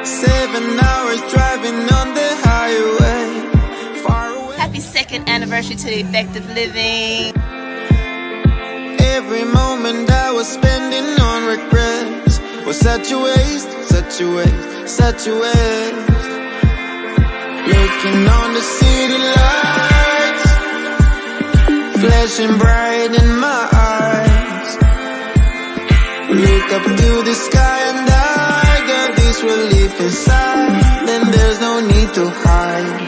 7 hours driving on the highway, far away. Happy second anniversary to the Effective Living. Every moment I was spending on regrets was such a waste, such a waste, such a waste. Looking on the city lights, flashing bright in my eyes. Look up to the sky and I got this relief inside. Then there's no need to hide.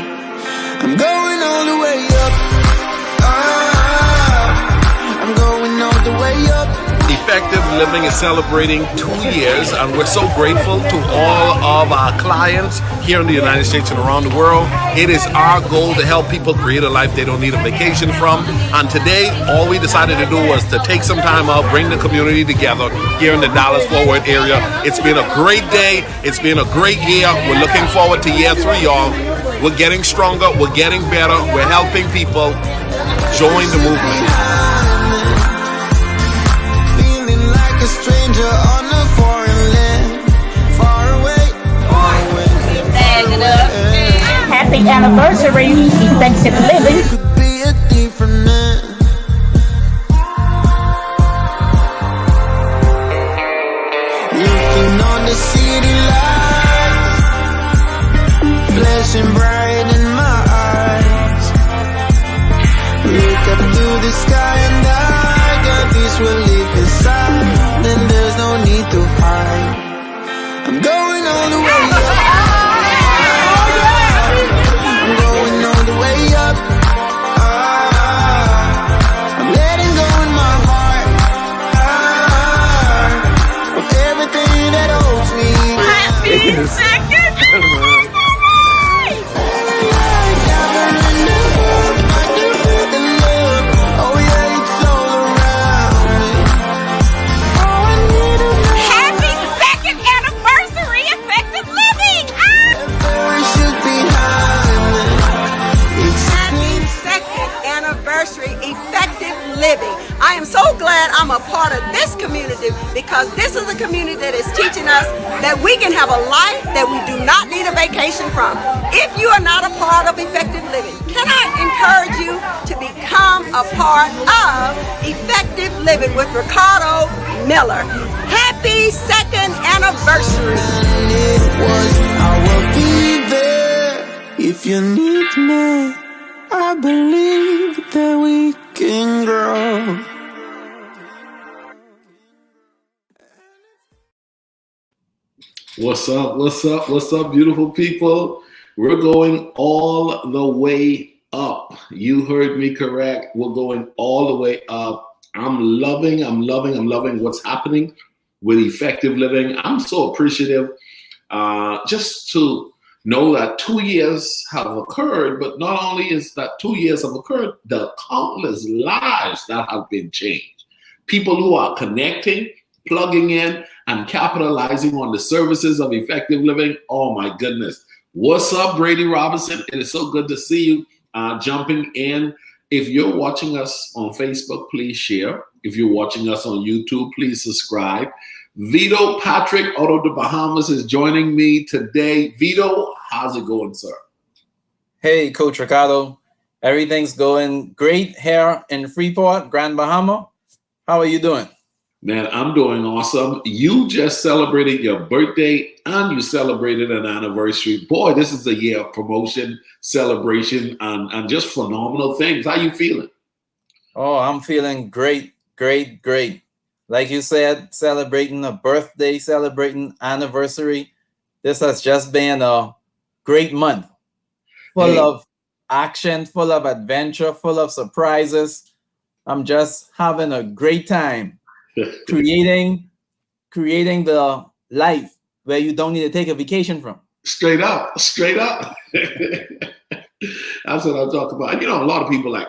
I'm going all the way up. I'm going all the way up. Effective Living is celebrating 2 years, and we're so grateful to all of our clients here in the United States and around the world. It is our goal to help people create a life they don't need a vacation from. And today, all we decided to do was to take some time out, bring the community together here in the Dallas-Fort Worth area. It's been a great day. It's been a great year. We're looking forward to year 3, y'all. We're getting stronger. We're getting better. We're helping people join the movement. A stranger on a foreign land, far away, far away. Bag it up. Happy anniversary, Effective Living. Could be a different man. Looking on the city lights, flashing bright in my eyes. Look up to the sky and I got this relief inside. Then there's no need to hide. I'm going all the way up. I'm going all the way up. I'm letting go in my heart of everything that holds me. Happy second. Effective Living. I am so glad I'm a part of this community, because this is a community that is teaching us that we can have a life that we do not need a vacation from. If you are not a part of Effective Living, can I encourage you to become a part of Effective Living with Ricardo Miller. Happy second anniversary. I will be there if you need me. I believe that we can grow. What's up? What's up? What's up, beautiful people? We're going all the way up. You heard me correct. We're going all the way up. I'm loving what's happening with Effective Living. I'm so appreciative just to know that 2 years have occurred, but not only is that 2 years have occurred, the countless lives that have been changed. People who are connecting, plugging in, and capitalizing on the services of Effective Living. Oh my goodness. What's up, Brady Robinson? It is so good to see you jumping in. If you're watching us on Facebook, please share. If you're watching us on YouTube, please subscribe. Vito Patrick out of the Bahamas is joining me today. Vito, how's it going, sir? Hey, Coach Ricardo. Everything's going great here in Freeport, Grand Bahama. How are you doing? Man, I'm doing awesome. You just celebrated your birthday and you celebrated an anniversary. Boy, this is a year of promotion, celebration, and just phenomenal things. How you feeling? Oh, I'm feeling great. Like you said, celebrating a birthday, celebrating anniversary. This has just been a great month. Full of action, full of adventure, full of surprises. I'm just having a great time creating the life where you don't need to take a vacation from. Straight up. That's what I'm talking about. You know, a lot of people like,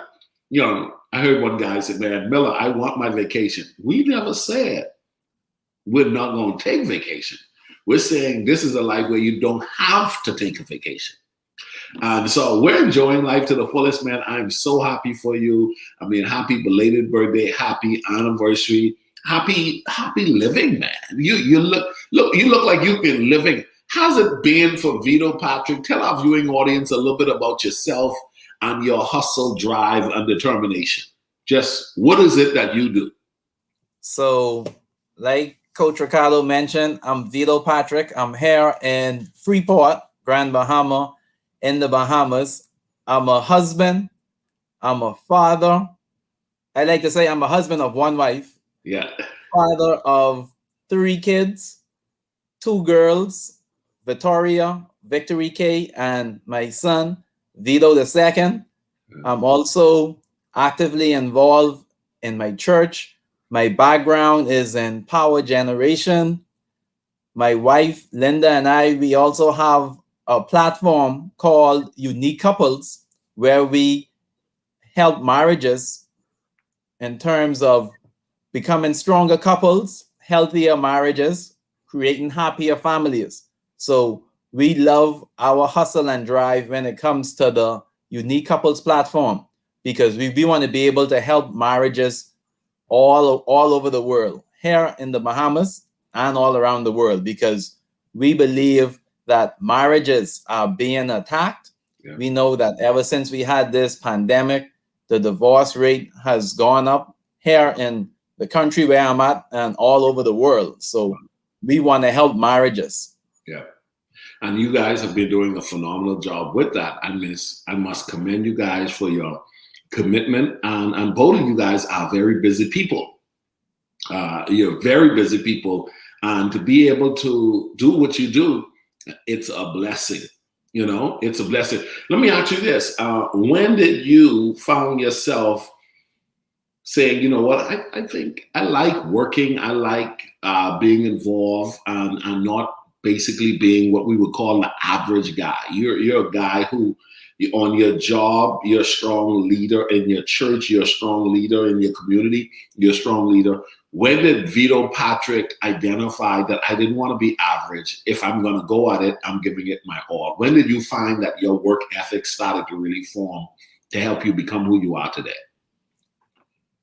you know, I heard one guy say, man, Miller, I want my vacation. We never said we're not going to take vacation. We're saying this is a life where you don't have to take a vacation. And so we're enjoying life to the fullest, man. I'm so happy for you. I mean, happy belated birthday, happy anniversary, happy living, man. You look like you've been living How's it been for Vito Patrick? Tell our viewing audience a little bit about yourself and your hustle, drive, and determination. Just what is it that you do? So, like Coach Ricardo mentioned, I'm Vito Patrick. I'm here in Freeport, Grand Bahama, in the Bahamas. I'm a husband. I'm a father. I like to say I'm a husband of one wife. Yeah. Father of 3 kids, 2 girls, Victoria, Victory K, and my son, Vito II. I'm also actively involved in my church. My background is in power generation. My wife, Linda, and I, we also have a platform called Unique Couples, where we help marriages in terms of becoming stronger couples, healthier marriages, creating happier families. So we love our hustle and drive when it comes to the Unique Couples platform, because we want to be able to help marriages all over the world, here in the Bahamas and all around the world, because we believe that marriages are being attacked. Yeah. We know that ever since we had this pandemic, the divorce rate has gone up here in the country where I'm at and all over the world. So we want to help marriages. Yeah. And you guys have been doing a phenomenal job with that. I must commend you guys for your commitment. And both of you guys are very busy people. You're very busy people. And to be able to do what you do, it's a blessing. You know, it's a blessing. Let me ask you this. When did you find yourself saying, you know what, I think I like working. I like being involved and not basically being what we would call the average guy. You're a guy who, on your job, you're a strong leader. In your church, you're a strong leader. In your community, you're a strong leader. When did Vito Patrick identify that I didn't want to be average? If I'm going to go at it, I'm giving it my all. When did you find that your work ethic started to really form to help you become who you are today?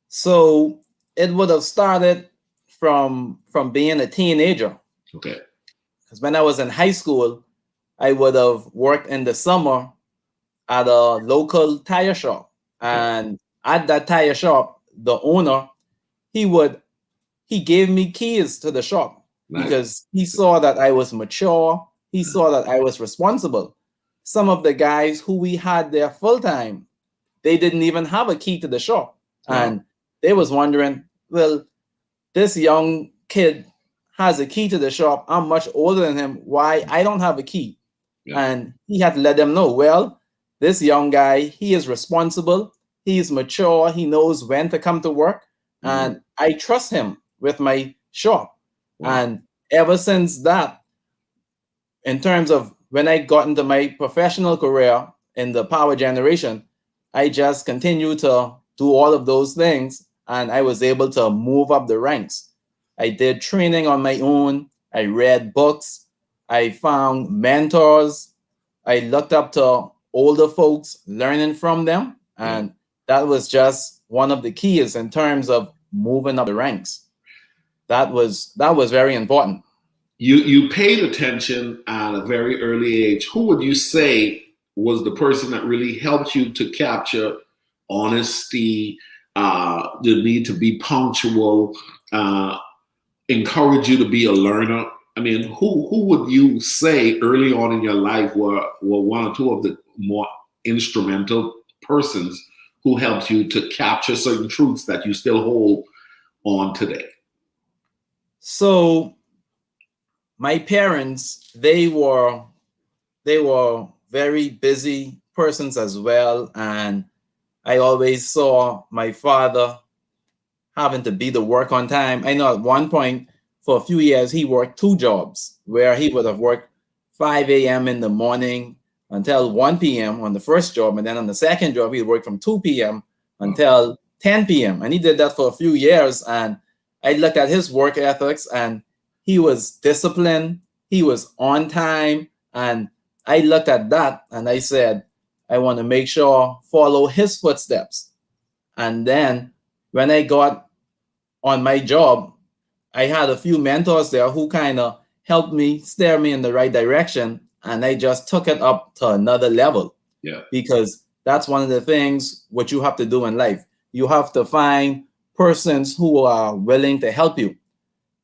So it would have started from being a teenager. Okay. Because when I was in high school, I would have worked in the summer at a local tire shop. And at that tire shop, the owner, he gave me keys to the shop. Nice. Because he saw that I was mature. He saw that I was responsible. Some of the guys who we had there full time, they didn't even have a key to the shop. Wow. And they was wondering, well, this young kid has a key to the shop. I'm much older than him. Why I don't have a key? Yeah. And he had to let them know, well, this young guy, he is responsible. He is mature. He knows when to come to work. And I trust him with my shop. Wow. And ever since that, in terms of when I got into my professional career in the power generation, I just continued to do all of those things. And I was able to move up the ranks. I did training on my own. I read books. I found mentors. I looked up to older folks, learning from them. And that was just one of the keys in terms of moving up the ranks. That was very important. You paid attention at a very early age. Who would you say was the person that really helped you to capture honesty, the need to be punctual, encourage you to be a learner? I mean, who would you say early on in your life were one or two of the more instrumental persons who helped you to capture certain truths that you still hold on today? So my parents, they were very busy persons as well. And I always saw my father having to be to work on time. I know at one point for a few years, he worked 2 jobs where he would have worked 5 a.m. in the morning until 1 p.m. on the first job. And then on the second job, he'd work from 2 p.m. until 10 p.m. And he did that for a few years. And I looked at his work ethics and he was disciplined. He was on time. And I looked at that and I said, I want to make sure follow his footsteps. And then when I got on my job, I had a few mentors there who kind of helped me, steer me in the right direction, and I just took it up to another level. Yeah. Because that's one of the things what you have to do in life. You have to find persons who are willing to help you.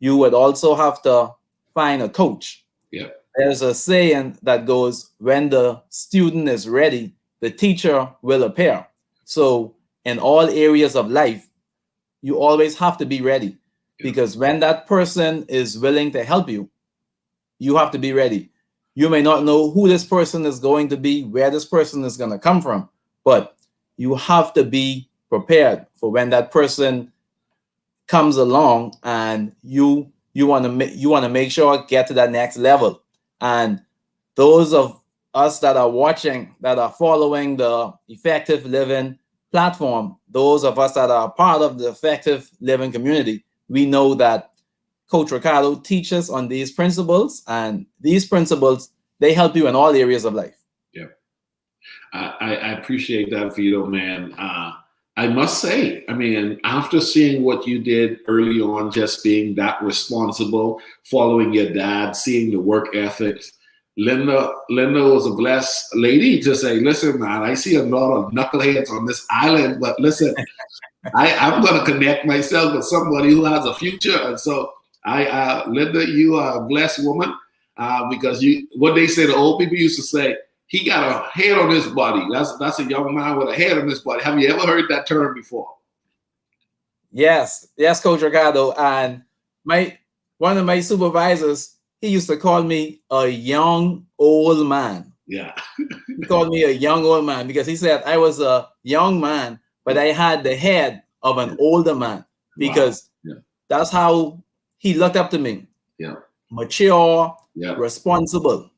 You would also have to find a coach. Yeah. There's a saying that goes, when the student is ready, the teacher will appear. So in all areas of life, you always have to be ready, because when that person is willing to help you, you have to be ready. You may not know who this person is going to be, where this person is going to come from, but you have to be prepared for when that person comes along, and you want to make sure get to that next level. And those of us that are watching, that are following the Effective Living platform, those of us that are part of the Effective Living community, we know that Coach Ricardo teaches on these principles, and these principles, they help you in all areas of life. Yeah. I appreciate that, Vito, man. I must say, I mean, after seeing what you did early on, just being that responsible, following your dad, seeing the work ethics, Linda was a blessed lady to say, listen, man, I see a lot of knuckleheads on this island, but listen, I'm going to connect myself with somebody who has a future. And so Linda, you are a blessed woman, because what they say, the old people used to say, he got a head on his body. That's a young man with a head on his body. Have you ever heard that term before? Yes, Coach Ricardo. And one of my supervisors, he used to call me a young old man. Yeah. He called me a young old man because he said I was a young man, but I had the head of an older man, because that's how he looked up to me. Yeah. Mature, responsible.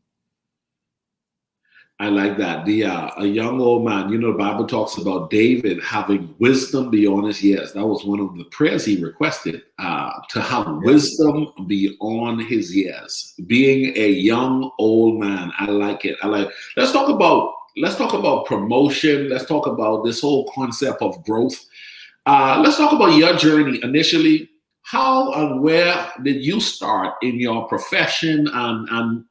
I like that. A young old man. You know, the Bible talks about David having wisdom beyond his years. That was one of the prayers he requested, to have wisdom beyond his years. Being a young old man. I like it. Let's talk about promotion. Let's talk about this whole concept of growth. Let's talk about your journey initially. How and where did you start in your profession, and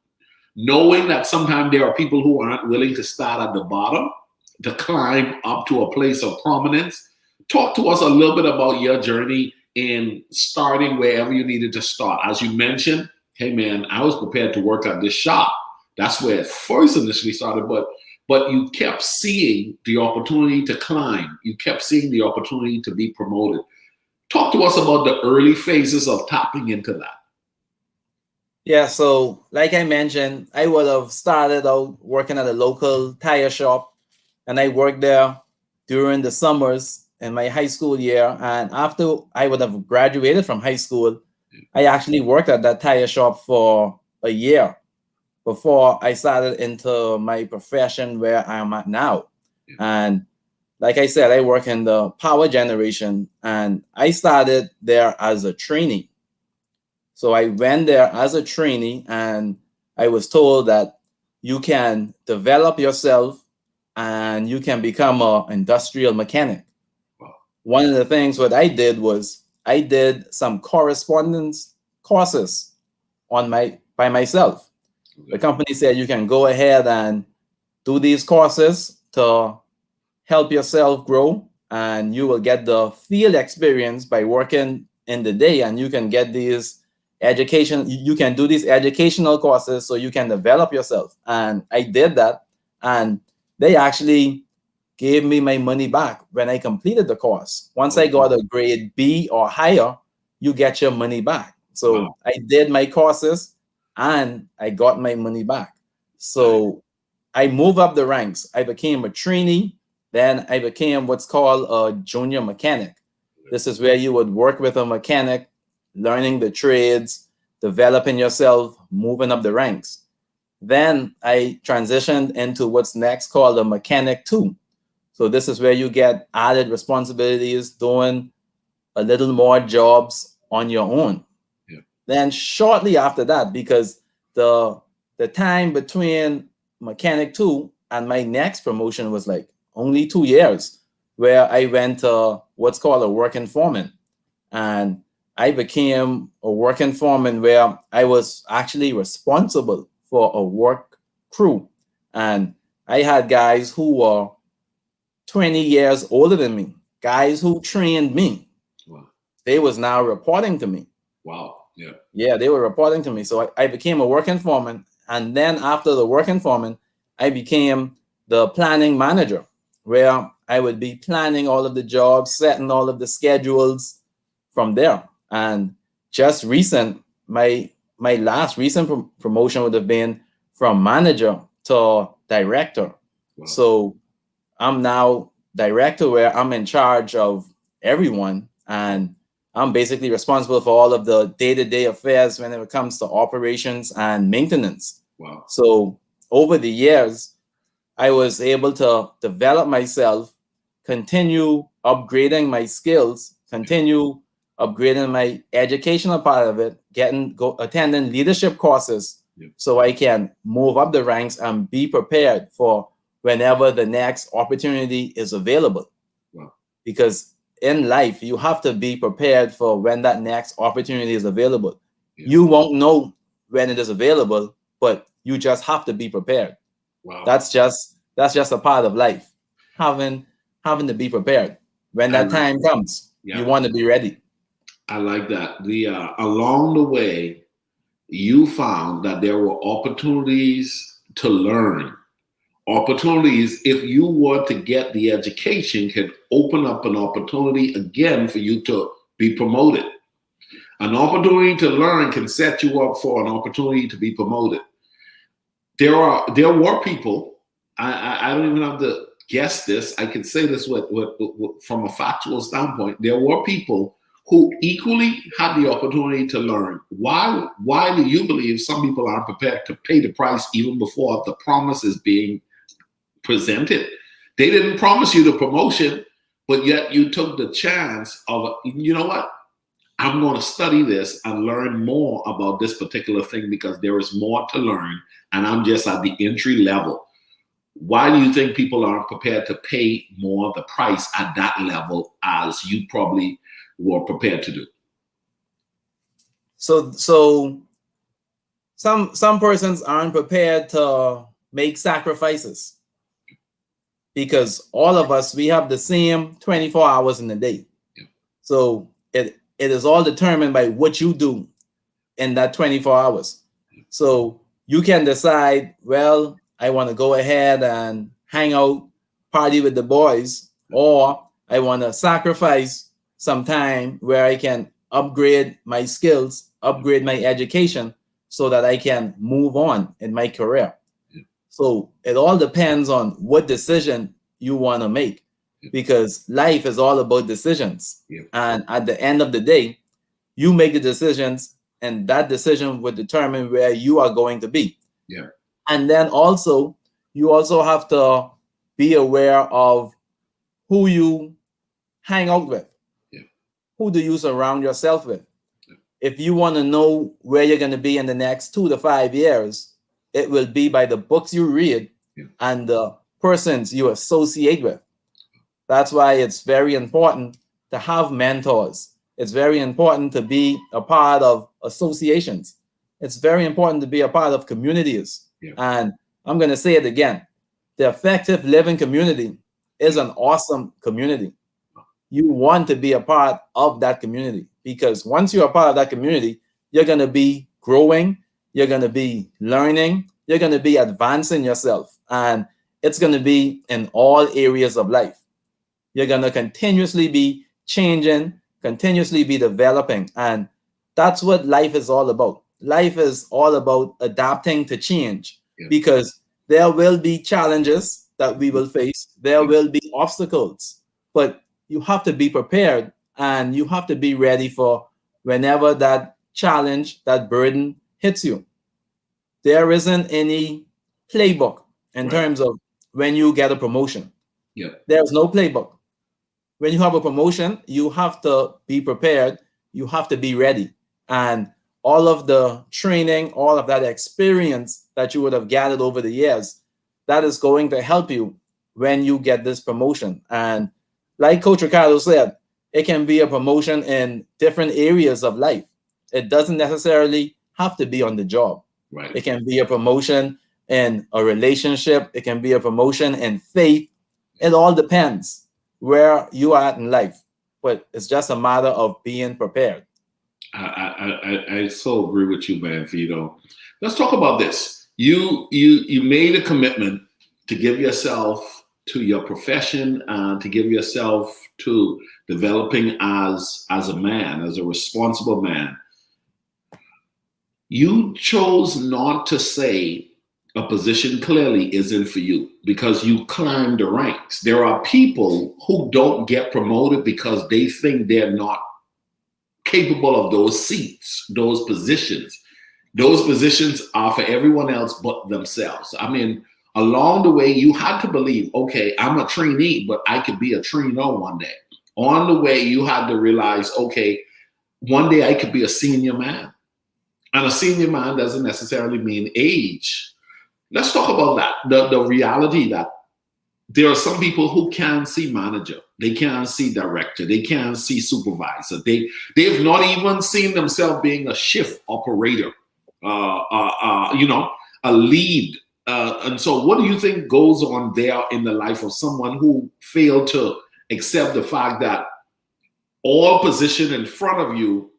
knowing that sometimes there are people who aren't willing to start at the bottom to climb up to a place of prominence? Talk to us a little bit about your journey in starting wherever you needed to start. As you mentioned, hey man, I was prepared to work at this shop. That's where it first initially started, but you kept seeing the opportunity to climb. You kept seeing the opportunity to be promoted. Talk to us about the early phases of tapping into that. Yeah, so like I mentioned, I would have started out working at a local tire shop, and I worked there during the summers in my high school year. And after I would have graduated from high school, I actually worked at that tire shop for a year before I started into my profession where I am at now. And like I said, I work in the power generation, and I started there as a trainee. So I went there as a trainee, and I was told that you can develop yourself and you can become an industrial mechanic. Wow. One of the things what I did was I did some correspondence courses by myself. The company said you can go ahead and do these courses to help yourself grow, and you will get the field experience by working in the day, and you can get these you can do these educational courses so you can develop yourself. And I did that, and they actually gave me my money back when I completed the course. Once I got a grade B or higher, you get your money back. So I did my courses and I got my money back. So I moved up the ranks. I became a trainee. Then I became what's called a junior mechanic. This is where you would work with a mechanic, learning the trades, developing yourself, moving up the ranks. Then I transitioned into what's next called a mechanic 2. So this is where you get added responsibilities, doing a little more jobs on your own. Yeah. Then shortly after that, because the time between mechanic 2 and my next promotion was like only 2 years, where I went to what's called a working foreman. And I became a working foreman where I was actually responsible for a work crew. And I had guys who were 20 years older than me, guys who trained me. Wow. They was now reporting to me. Wow. Yeah. Yeah, they were reporting to me. So I became a working foreman. And then after the working foreman, I became the planning manager, where I would be planning all of the jobs, setting all of the schedules from there. And just recent, my last recent promotion would have been from manager to director. Wow. So I'm now director, where I'm in charge of everyone, and I'm basically responsible for all of the day-to-day affairs when it comes to operations and maintenance. Wow. So over the years, I was able to develop myself, continue upgrading my skills, continue upgrading my educational part of it, attending leadership courses, so I can move up the ranks and be prepared for whenever the next opportunity is available. Wow. Because in life, you have to be prepared for when that next opportunity is available. Yeah. You won't know when it is available, but you just have to be prepared. Wow. That's just a part of life. Having to be prepared. When that time comes, you want to be ready. I like that. Along the way, you found that there were opportunities to learn. Opportunities, if you were to get the education, could open up an opportunity again for you to be promoted. An opportunity to learn can set you up for an opportunity to be promoted. There were people, I don't even have to guess this, I can say this from a factual standpoint. There were people who equally had the opportunity to learn. Why do you believe some people aren't prepared to pay the price even before the promise is being presented? They didn't promise you the promotion, but yet you took the chance of, you know what? I'm going to study this and learn more about this particular thing because there is more to learn and I'm just at the entry level. Why do you think people aren't prepared to pay more of the price at that level as you probably were prepared to do? So some persons aren't prepared to make sacrifices, because all of us, we have the same 24 hours in the day. Yeah. So it is all determined by what you do in that 24 hours. So you can decide, well, I want to go ahead and hang out, party with the boys, or I want to sacrifice some time where I can upgrade my skills, upgrade my education, so that I can move on in my career. So it all depends on what decision you want to make, because life is all about decisions. Yeah. And at the end of the day, you make the decisions, and that decision will determine where you are going to be. Yeah. And then also, you also have to be aware of who you hang out with. Yeah. Who do you surround yourself with? Yeah. If you want to know where you're going to be in the next 2 to 5 years, it will be by the books you read and the persons you associate with. That's why it's very important to have mentors. It's very important to be a part of associations. It's very important to be a part of communities. Yeah. And I'm going to say it again. The Effective Living community is an awesome community. You want to be a part of that community, because once you're a part of that community, you're going to be growing, you're going to be learning, you're going to be advancing yourself, and it's going to be in all areas of life. You're going to continuously be changing, continuously be developing, and that's what life is all about. Life is all about adapting to change, because there will be challenges that we will face. There will be obstacles, but you have to be prepared and you have to be ready for whenever that challenge, that burden hits you. There isn't any playbook in terms of when you get a promotion. Yeah. There's no playbook. When you have a promotion, you have to be prepared. You have to be ready. And all of the training, all of that experience that you would have gathered over the years, that is going to help you when you get this promotion. And like Coach Ricardo said, It can be a promotion in different areas of life. It doesn't necessarily have to be on the job. Right. It can be a promotion in a relationship. It can be a promotion in faith. It all depends where you are at in life. But it's just a matter of being prepared. I so agree with you, man, Vito. Let's talk about this. You made a commitment to give yourself to your profession and to give yourself to developing as a man, as a responsible man. You chose not to say a position clearly isn't for you because you climbed the ranks. There are people who don't get promoted because they think they're not capable of those seats, those positions. Those positions are for everyone else but themselves. I mean, along the way, you had to believe, okay, I'm a trainee, but I could be a trainer one day. On the way, you had to realize, okay, one day I could be a senior man. And a senior man doesn't necessarily mean age. Let's talk about that. The reality that there are some people who can't see manager, they can't see director, they can't see supervisor. They've not even seen themselves being a shift operator, a lead. And so what do you think goes on there in the life of someone who failed to accept the fact that all positions in front of you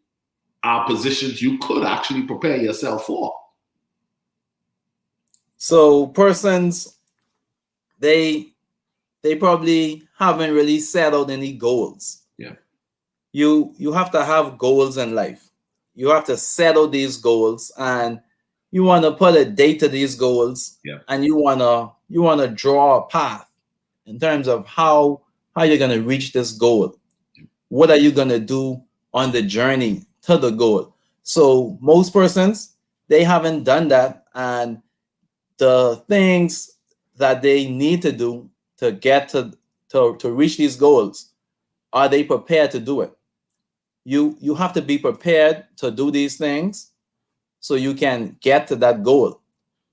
are positions you could actually prepare yourself for? So persons, they probably haven't really set out any goals. Yeah. You have to have goals in life. You have to settle these goals, and you want to put a date to these goals. Yeah. And you wanna draw a path in terms of how you're gonna reach this goal. What are you gonna do on the journey to the goal? So most persons, they haven't done that, and the things that they need to do to get to reach these goals, are they prepared to do it? You have to be prepared to do these things so you can get to that goal.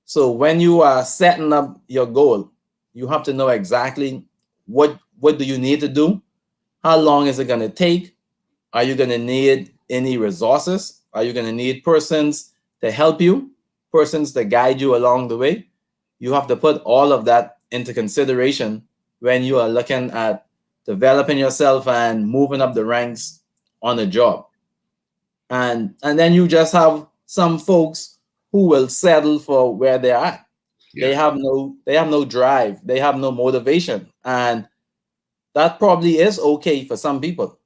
So when you are setting up your goal, you have to know exactly what do you need to do, how long is it going to take, are you going to need any resources, are you going to need persons to help you, persons to guide you along the way. You have to put all of that into consideration when you are looking at developing yourself and moving up the ranks on a job. And then you just have some folks who will settle for where they're at. Yeah. They have no drive, they have no motivation. And that probably is okay for some people.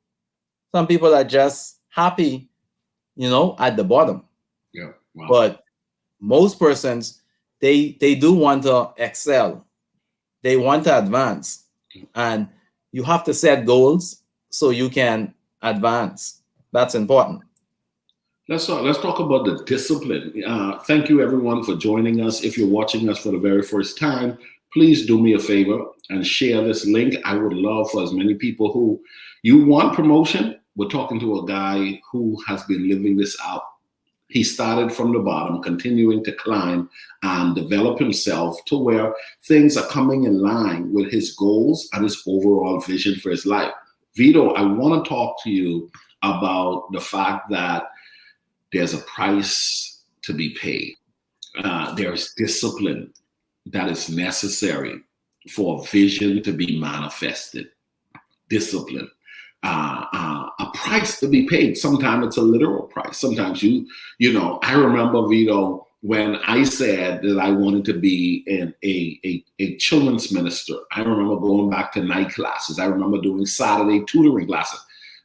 Some people are just happy, at the bottom. Yeah. Wow. But most persons, they do want to excel. They want to advance. And you have to set goals so you can advance. That's important. Let's talk about the discipline. Thank you, everyone, for joining us. If you're watching us for the very first time, please do me a favor and share this link. I would love for as many people who you want promotion. We're talking to a guy who has been living this out. He started from the bottom, continuing to climb and develop himself to where things are coming in line with his goals and his overall vision for his life. Vito, I want to talk to you about the fact that there's a price to be paid. There's discipline that is necessary for vision to be manifested. Discipline. A price to be paid. Sometimes it's a literal price. Sometimes I remember, Vito, when I said that I wanted to be a children's minister. I remember going back to night classes. I remember doing Saturday tutoring classes.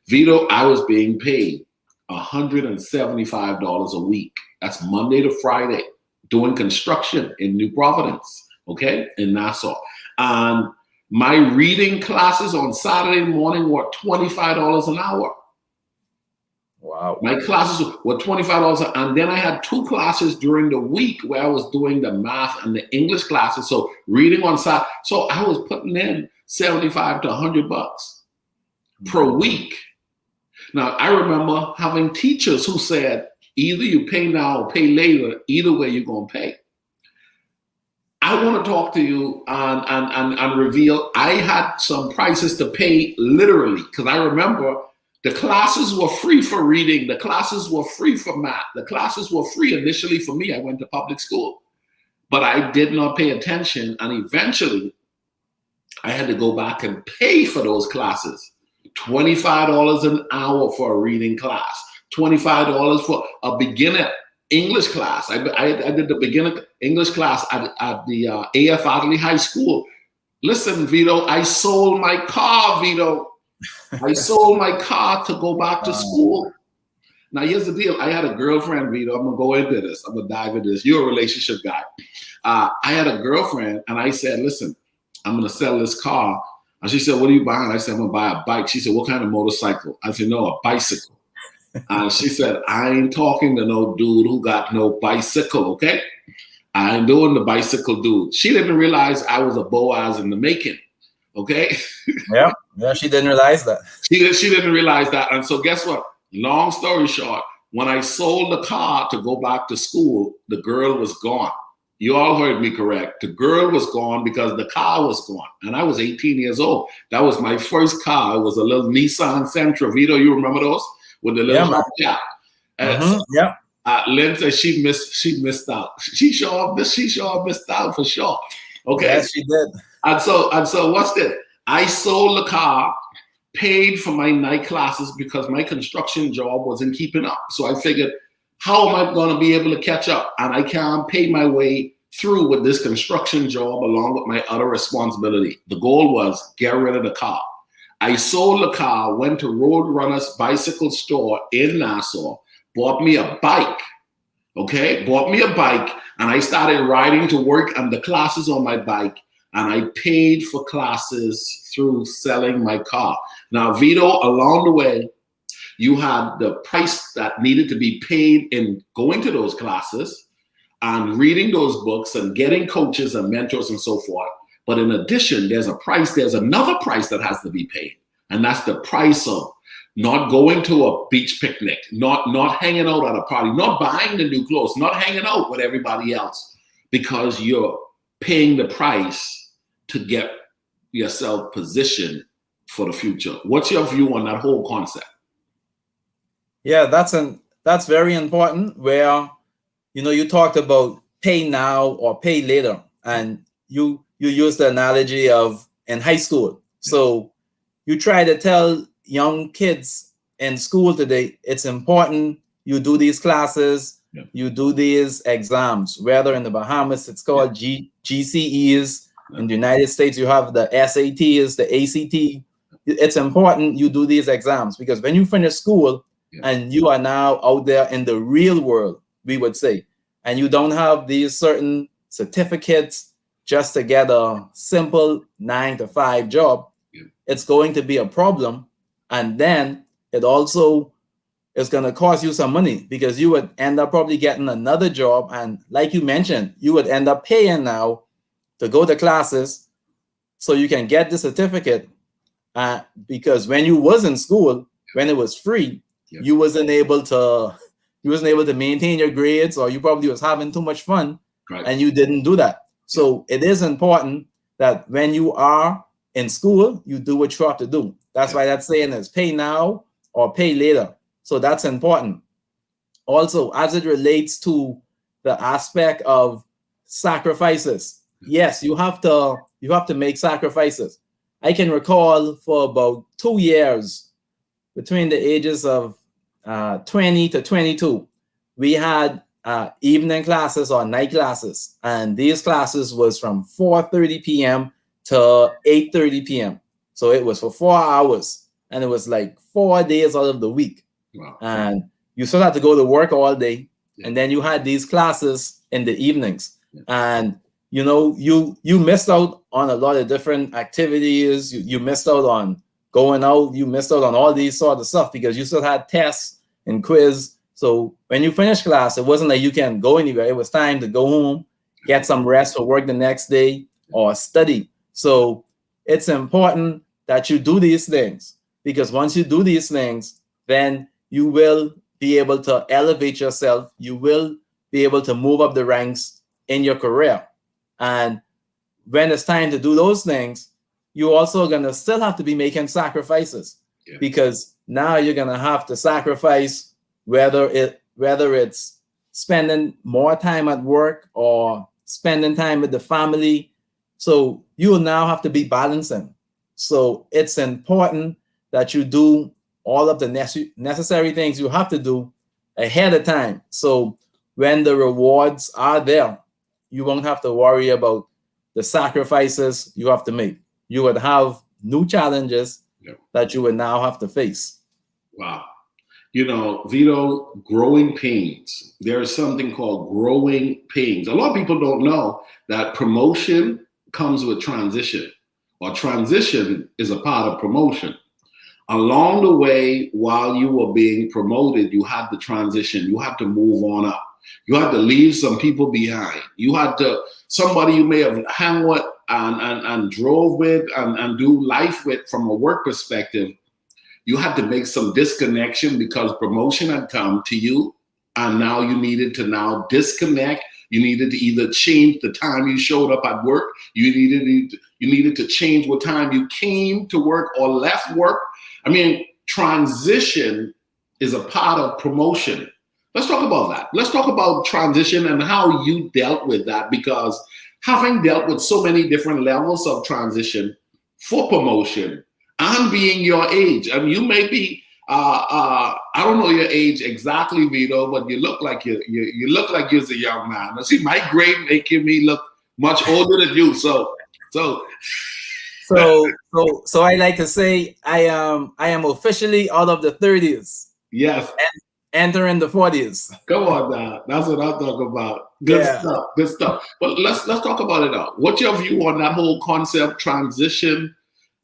Vito, I was being paid $175 a week. That's Monday to Friday, doing construction in New Providence, okay, in Nassau. And my reading classes on Saturday morning were $25 an hour. Wow. My classes were $25, and then I had 2 classes during the week where I was doing the math and the English classes. So reading on Saturday. So I was putting in $75 to $100 per week. Now, I remember having teachers who said, either you pay now or pay later, either way you're going to pay. I want to talk to you and reveal I had some prices to pay literally, because I remember the classes were free for reading, the classes were free for math, the classes were free initially for me. I went to public school, but I did not pay attention, and eventually I had to go back and pay for those classes. $25 an hour for a reading class, $25 for a beginner English class. I did the beginner English class at the A.F. Adley High School. Listen, Vito, I sold my car, Vito. I sold my car to go back to school. Now, here's the deal. I had a girlfriend, Vito. I'm going to go into this. I'm going to dive into this. You're a relationship guy. I had a girlfriend, and I said, listen, I'm going to sell this car. And she said, what are you buying? I said, I'm going to buy a bike. She said, what kind of motorcycle? I said, no, a bicycle. And she said, I ain't talking to no dude who got no bicycle, okay? I ain't doing the bicycle dude. She didn't realize I was a Boaz in the making, okay? Yeah, she didn't realize that. She didn't realize that. And so guess what? Long story short, when I sold the car to go back to school, the girl was gone. You all heard me correct. The girl was gone because the car was gone. And I was 18 years old. That was my first car. It was a little Nissan Sentra. Vito, you remember those? With the little hubcap. Lynn said she missed out. She sure missed out for sure. Okay. Yes, she did. And so what's this? I sold the car, paid for my night classes because my construction job wasn't keeping up. So I figured, how am I going to be able to catch up? And I can't pay my way through with this construction job along with my other responsibility. The goal was get rid of the car. I sold the car, went to Roadrunner's bicycle store in Nassau, bought me a bike, okay? Bought me a bike, and I started riding to work and the classes on my bike, and I paid for classes through selling my car. Now, Vito, along the way, you had the price that needed to be paid in going to those classes and reading those books and getting coaches and mentors and so forth. But in addition, there's another price that has to be paid. And that's the price of not going to a beach picnic, not hanging out at a party, not buying the new clothes, not hanging out with everybody else, because you're paying the price to get yourself positioned for the future. What's your view on that whole concept? Yeah, that's very important, where, you talked about pay now or pay later. And you use the analogy of in high school. So you try to tell young kids in school today, it's important you do these classes, you do these exams, whether in the Bahamas, it's called GCEs. In the United States, you have the SATs, the ACT. It's important you do these exams, because when you finish school and you are now out there in the real world, we would say, and you don't have these certain certificates just to get a simple 9-to-5 job, it's going to be a problem. And then it also is going to cost you some money, because you would end up probably getting another job. And like you mentioned, you would end up paying now to go to classes so you can get the certificate. Because when you was in school, when it was free, you wasn't able to maintain your grades, or you probably was having too much fun, and you didn't do that. So it is important that when you are in school, you do what you have to do. That's why that saying is pay now or pay later. So that's important. Also, as it relates to the aspect of sacrifices, yes, you have to make sacrifices. I can recall for about 2 years, between the ages of 20 to 22, we had evening classes or night classes, and these classes was from 4:30 p.m. to 8:30 p.m. So it was for 4 hours, and it was like 4 days out of the week. Wow. And you still had to go to work all day, and then you had these classes in the evenings. And you missed out on a lot of different activities. You missed out on going out. You missed out on all these sort of stuff because you still had tests and quiz. So when you finish class, it wasn't like you can go anywhere. It was time to go home, get some rest for work the next day, or study. So it's important that you do these things, because once you do these things, then you will be able to elevate yourself. You will be able to move up the ranks in your career. And when it's time to do those things, you're also gonna still have to be making sacrifices, because now you're gonna have to sacrifice whether it's spending more time at work or spending time with the family. So you will now have to be balancing. So it's important that you do all of the necessary things you have to do ahead of time. So when the rewards are there, you won't have to worry about the sacrifices you have to make. You would have new challenges that you would now have to face. Wow. You know, Vito, growing pains. There's something called growing pains. A lot of people don't know that promotion comes with transition, or transition is a part of promotion. Along the way, while you were being promoted, you had the transition. You had to move on up. You had to leave some people behind. You had to, somebody you may have hung with and drove with and do life with from a work perspective. You had to make some disconnection because promotion had come to you, and now you needed to now disconnect. You needed to either change the time you showed up at work. You needed to change what time you came to work or left work. I mean, transition is a part of promotion. Let's talk about that. Let's talk about transition and how you dealt with that, because having dealt with so many different levels of transition for promotion and being your age, I mean, you may be, I don't know your age exactly, Vito, but you look like you look like you're a young man. I see my grade making me look much older than you. So I like to say I am officially out of the 30s. Yes. Entering the 40s. Come on now. That's what I'm talking about. Good stuff. Good stuff. But let's talk about it now. What's your view on that whole concept, transition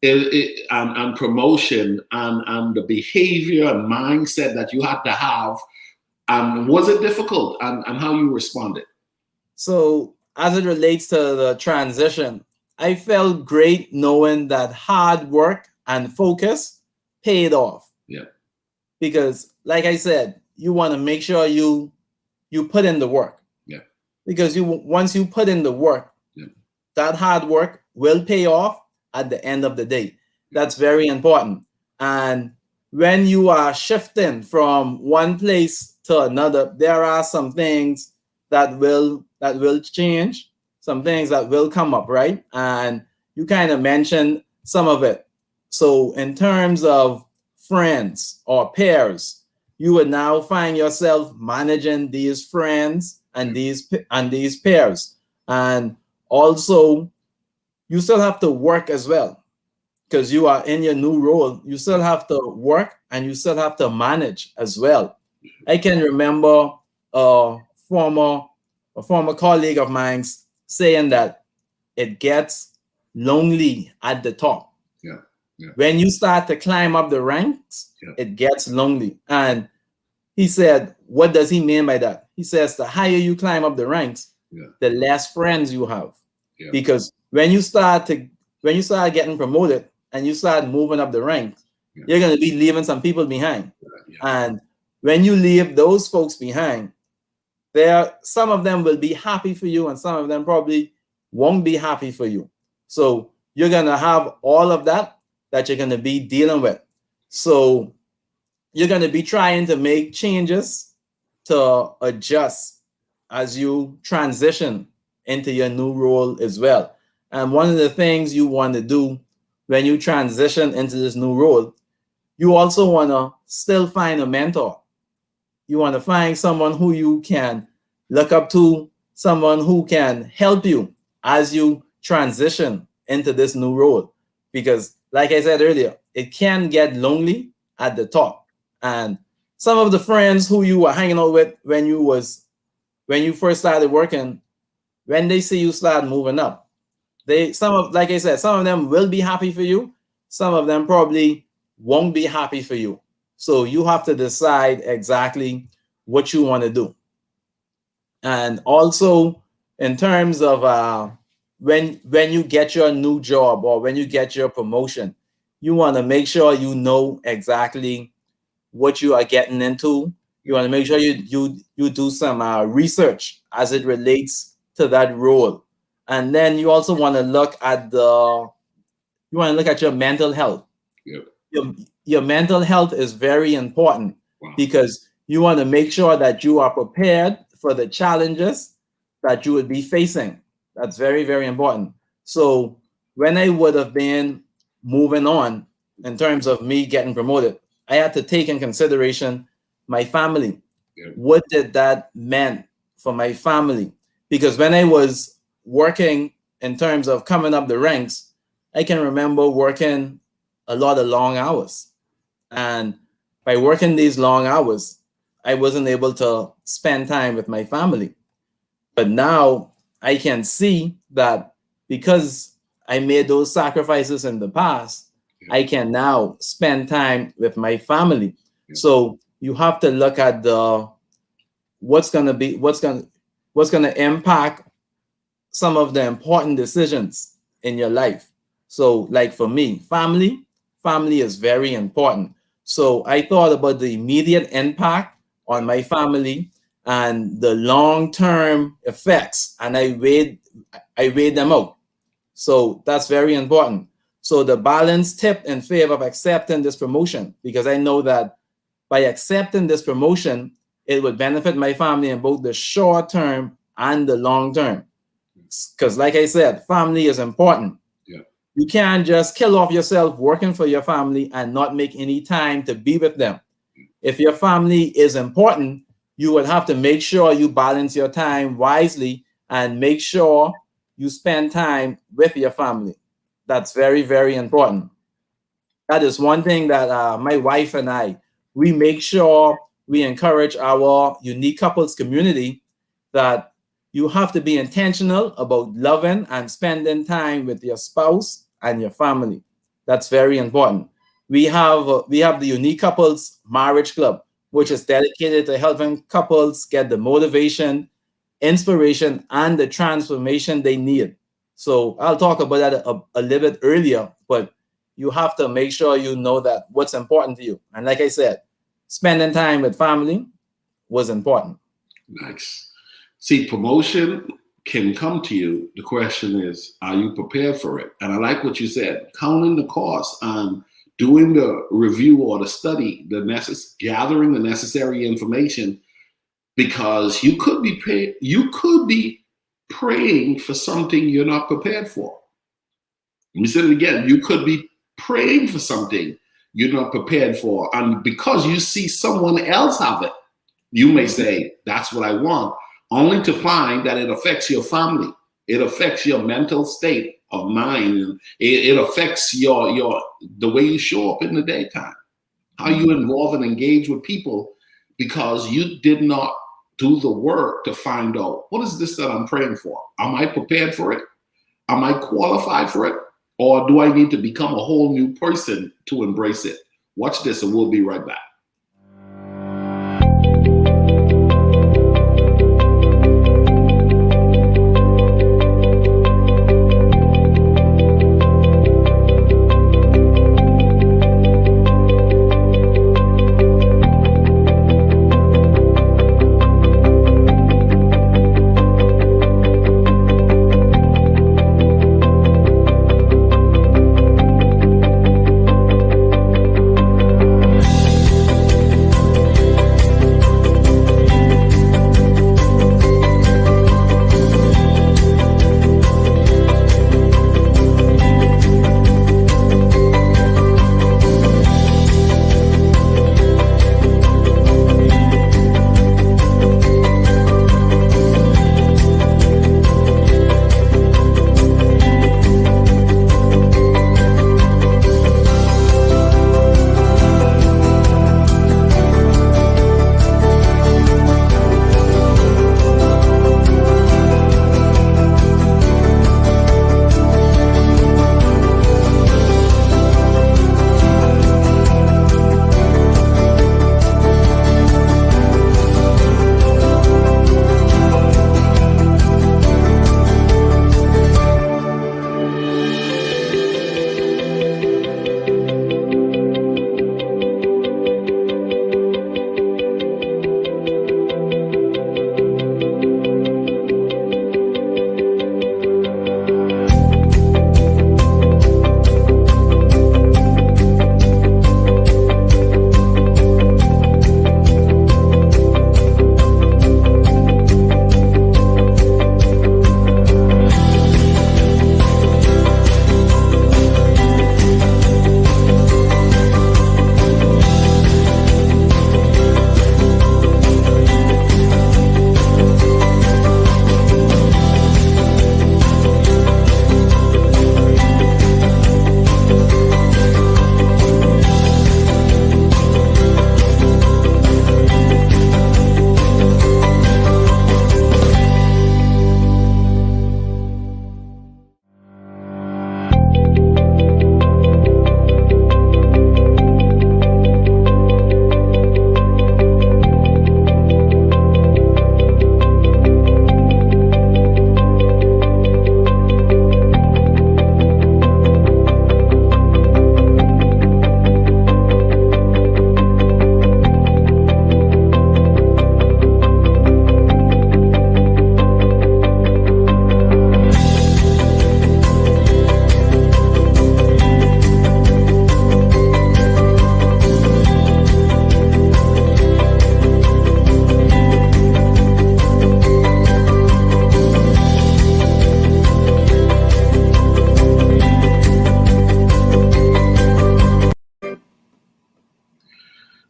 and promotion, and the behavior and mindset that you had to have? And was it difficult, and how you responded? So as it relates to the transition, I felt great knowing that hard work and focus paid off. Yeah. Because like I said, you want to make sure you put in the work. Yeah. Because once you put in the work, that hard work will pay off at the end of the day. That's very important. And when you are shifting from one place to another, there are some things that will change, some things that will come up, right? And you kind of mentioned some of it. So in terms of friends or peers, you would now find yourself managing these friends and these peers. And also, you still have to work as well, because you are in your new role. You still have to work and you still have to manage as well. I can remember a former colleague of mine saying that it gets lonely at the top. Yeah. Yeah. When you start to climb up the ranks, it gets lonely. And he said, what does he mean by that? He says the higher you climb up the ranks, the less friends you have. Yeah. Because when you start getting promoted and you start moving up the ranks, you're going to be leaving some people behind. Yeah. And when you leave those folks behind, some of them will be happy for you and some of them probably won't be happy for you. So you're going to have all of that you're going to be dealing with. So you're going to be trying to make changes to adjust as you transition into your new role as well. And one of the things you want to do when you transition into this new role, you also want to still find a mentor. You want to find someone who you can look up to, someone who can help you as you transition into this new role. Because like I said earlier, it can get lonely at the top. And some of the friends who you were hanging out with when you first started working, when they see you start moving up, like I said, some of them will be happy for you. Some of them probably won't be happy for you. So you have to decide exactly what you want to do. And also in terms of when you get your new job or when you get your promotion, you want to make sure you know exactly what you are getting into. You want to make sure you do some research as it relates to that role. And then you also want to look at your mental health. Yep. Your mental health is very important. Wow. Because you want to make sure that you are prepared for the challenges that you would be facing. That's very, very important. So when I would have been moving on in terms of me getting promoted, I had to take in consideration my family. Yeah. What did that mean for my family? Because when I was working in terms of coming up the ranks, I can remember working a lot of long hours. And by working these long hours, I wasn't able to spend time with my family. But now I can see that because I made those sacrifices in the past, I can now spend time with my family. So you have to look at what's going to impact some of the important decisions in your life. So like for me, family is very important. So I thought about the immediate impact on my family and the long-term effects, and I weighed them out. So that's very important. So the balance tipped in favor of accepting this promotion, because I know that by accepting this promotion, it would benefit my family in both the short term and the long term. Because like I said, family is important. You can't just kill off yourself working for your family and not make any time to be with them. If your family is important, you would have to make sure you balance your time wisely and make sure you spend time with your family. That's very, very important. That is one thing that my wife and I, we make sure we encourage our unique couples community, that you have to be intentional about loving and spending time with your spouse and your family. That's very important. We have the Unique Couples Marriage Club, which is dedicated to helping couples get the motivation, inspiration, and the transformation they need. So I'll talk about that a little bit earlier, but you have to make sure you know that what's important to you. And like I said, spending time with family was important. Nice. See, promotion can come to you. The question is, are you prepared for it? And I like what you said, counting the cost and doing the review or the study, gathering the necessary information, because you could be praying for something you're not prepared for. Let me say it again. You could be praying for something you're not prepared for. And because you see someone else have it, you may say, that's what I want, only to find that it affects your family. It affects your mental state of mind. It affects the way you show up in the daytime, how you involve and engage with people, because you did not do the work to find out, what is this that I'm praying for? Am I prepared for it? Am I qualified for it? Or do I need to become a whole new person to embrace it? Watch this and we'll be right back.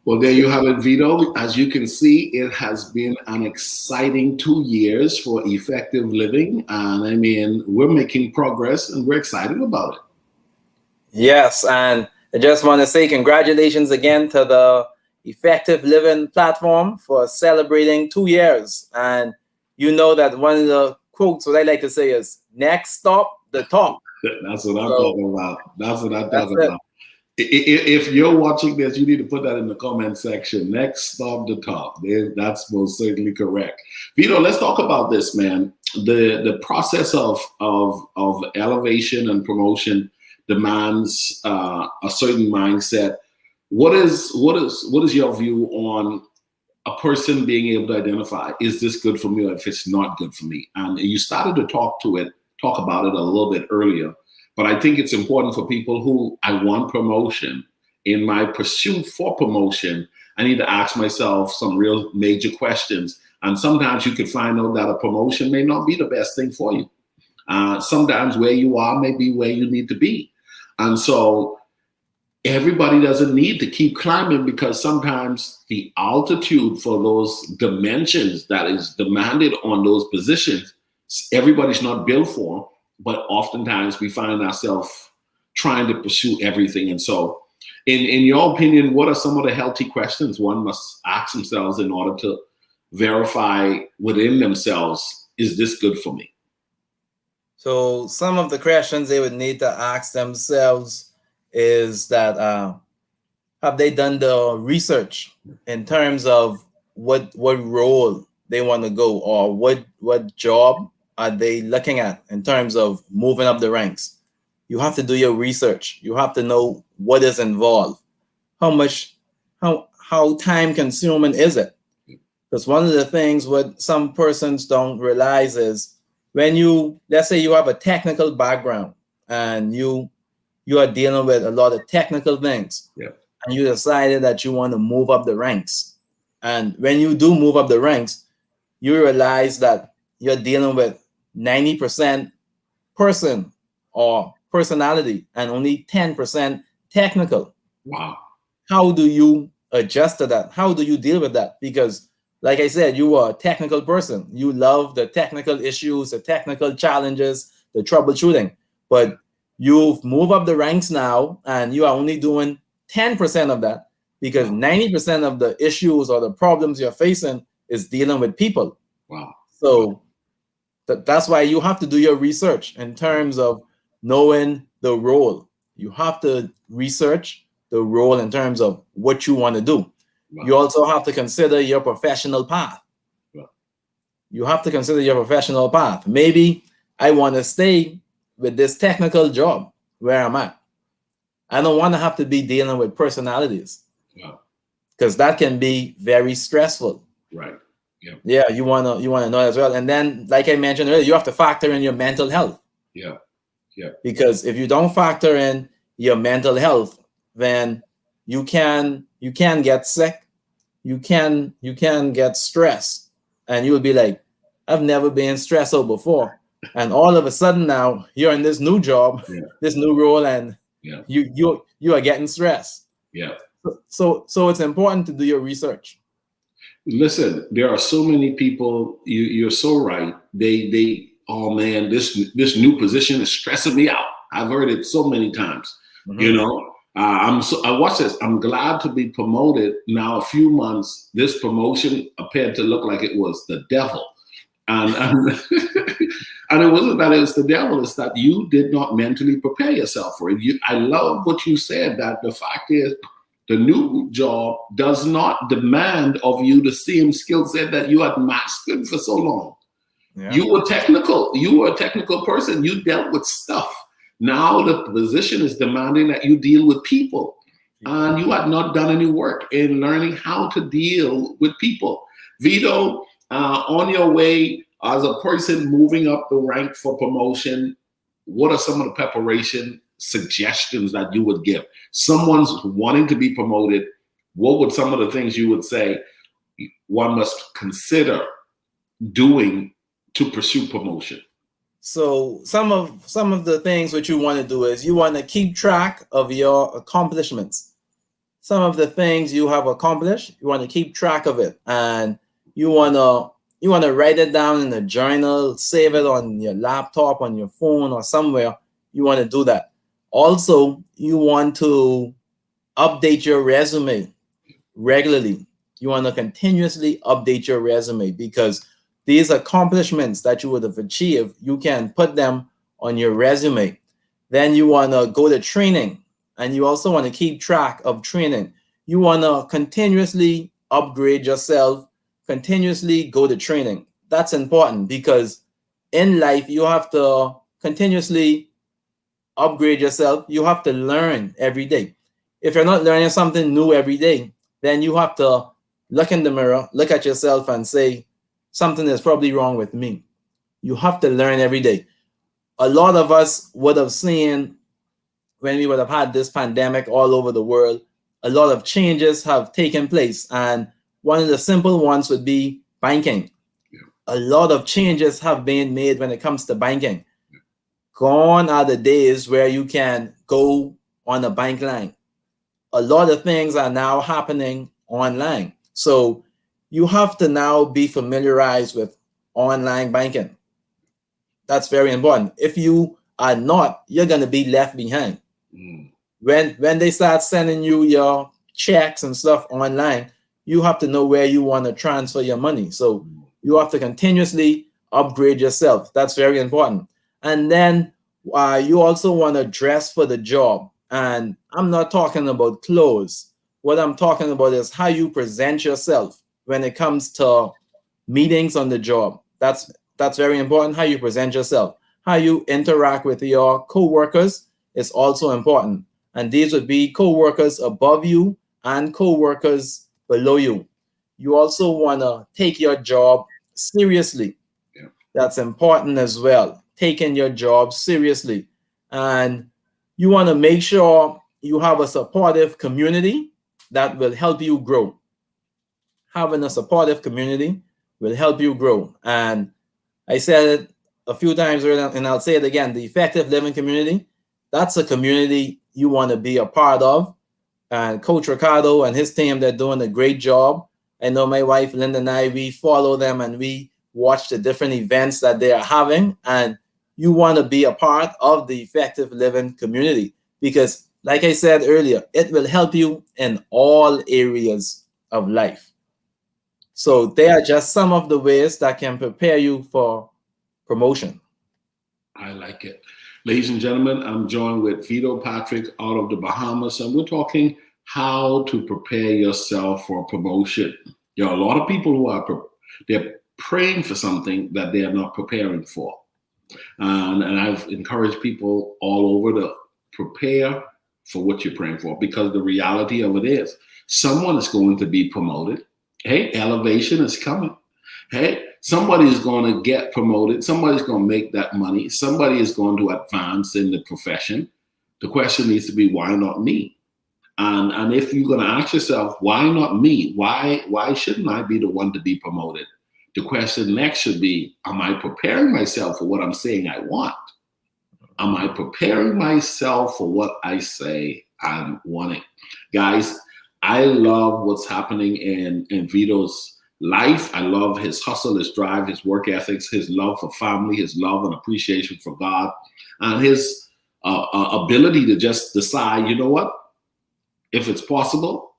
Well, there you have it, Vito. As you can see, it has been an exciting 2 years for effective living. And I mean, we're making progress and we're excited about it. Yes, and I just want to say congratulations again to the Effective Living platform for celebrating 2 years. And you know that one of the quotes, what I like to say is, next stop, the top. That's what I'm So, talking about. That's what I'm talking it. about. If you're watching this, you need to put that in the comment section. Next stop, the top. That's most certainly correct. Vito, let's talk about this, man. The process of elevation and promotion demands a certain mindset. What is your view on a person being able to identify, is this good for me or if it's not good for me? And you started to talk about it a little bit earlier, but I think it's important for people who, I want promotion. In my pursuit for promotion, I need to ask myself some real major questions. And sometimes you could find out that a promotion may not be the best thing for you. Sometimes where you are may be where you need to be. And so everybody doesn't need to keep climbing, because sometimes the altitude for those dimensions that is demanded on those positions, everybody's not built for. But oftentimes we find ourselves trying to pursue everything. And so in your opinion, what are some of the healthy questions one must ask themselves in order to verify within themselves, is this good for me? So some of the questions they would need to ask themselves is that, have they done the research in terms of what role they want to go, or what job are they looking at in terms of moving up the ranks? You have to do your research. You have to know what is involved. How time consuming is it? Because one of the things what some persons don't realize is, when let's say you have a technical background and you are dealing with a lot of technical things, and you decided that you want to move up the ranks. And when you do move up the ranks, you realize that you're dealing with 90% person or personality and only 10% technical. Wow. How do you adjust to that? How do you deal with that? Because like I said, you are a technical person. You love the technical issues, the technical challenges, the troubleshooting. But you've moved up the ranks now and you are only doing 10% of that, because 90% of the issues or the problems you're facing is dealing with people. Wow. So that's why you have to do your research in terms of knowing the role. You have to research the role in terms of what you want to do. Wow. You also have to consider your professional path. Wow. You have to consider your professional path. Maybe I want to stay with this technical job where I'm at. I don't want to have to be dealing with personalities. Because that can be very stressful. Right. Yeah, you wanna know as well. And then, like I mentioned earlier, you have to factor in your mental health. Yeah. Because if you don't factor in your mental health, then you can get sick, you can get stressed, and you will be like, I've never been stressed out before. And all of a sudden now you're in this new job, this new role, and you are getting stressed. Yeah. So it's important to do your research. Listen, there are so many people. You're so right. They oh man, this new position is stressing me out. I've heard it so many times. Mm-hmm. You know, I watch this. I'm glad to be promoted now. A few months, this promotion appeared to look like it was the devil, and and it wasn't that it was the devil. It's that you did not mentally prepare yourself for it. I love what you said. That the fact is, the new job does not demand of you the same skill set that you had mastered for so long. Yeah. You were technical. You were a technical person. You dealt with stuff. Now the position is demanding that you deal with people. And you had not done any work in learning how to deal with people. Vito, on your way as a person moving up the rank for promotion, what are some of the preparation suggestions that you would give? Someone's wanting to be promoted, what would some of the things you would say one must consider doing to pursue promotion? So some of the things which you want to do is you want to keep track of your accomplishments. some of the things you have accomplished. You want to keep track of it, and you want to write it down in a journal, save it on your laptop, on your phone, or somewhere. You want to do that. Also, you want to update your resume regularly. You want to continuously update your resume, because these accomplishments that you would have achieved, you can put them on your resume. Then you want to go to training, and you also want to keep track of training. You want to continuously upgrade yourself, continuously go to training. That's important, because in life you have to continuously upgrade yourself. You have to learn every day. If you're not learning something new every day, then you have to look in the mirror, look at yourself, and say, something is probably wrong with me. You have to learn every day. A lot of us would have seen, when we would have had this pandemic all over the world, a lot of changes have taken place. And one of the simple ones would be banking. A lot of changes have been made when it comes to banking. Gone are the days where you can go on a bank line. A lot of things are now happening online. So you have to now be familiarized with online banking. That's very important. If you are not, you're going to be left behind. When they start sending you your checks and stuff online, you have to know where you want to transfer your money. So you have to continuously upgrade yourself. That's very important. And then you also want to dress for the job. And I'm not talking about clothes. What I'm talking about is how you present yourself when it comes to meetings on the job. That's very important. How you present yourself, how you interact with your co-workers is also important. And these would be co-workers above you and co-workers below you. You also want to take your job seriously. Yeah. That's important as well. Taking your job seriously. And you want to make sure you have a supportive community that will help you grow. Having a supportive community will help you grow. And I said it a few times earlier, and I'll say it again. The effective living community, that's a community you want to be a part of. And Coach Ricardo and his team, they're doing a great job. I know my wife, Linda, and I, we follow them and we watch the different events that they are having. And you want to be a part of the effective living community, because like I said earlier, it will help you in all areas of life. So they are just some of the ways that can prepare you for promotion. I like it. Ladies and gentlemen, I'm joined with Vito Patrick out of the Bahamas, and we're talking how to prepare yourself for promotion. There are a lot of people who they're praying for something that they are not preparing for. And I've encouraged people all over to prepare for what you're praying for, because the reality of it is someone is going to be promoted. Hey, elevation is coming. Hey, somebody is going to get promoted. Somebody's going to make that money. Somebody is going to advance in the profession. The question needs to be, why not me? And if you're going to ask yourself, why not me? Why shouldn't I be the one to be promoted? The question next should be, am I preparing myself for what I'm saying I want? Am I preparing myself for what I say I'm wanting? Guys, I love what's happening in Vito's life. I love his hustle, his drive, his work ethics, his love for family, his love and appreciation for God, and his ability to just decide, you know what? If it's possible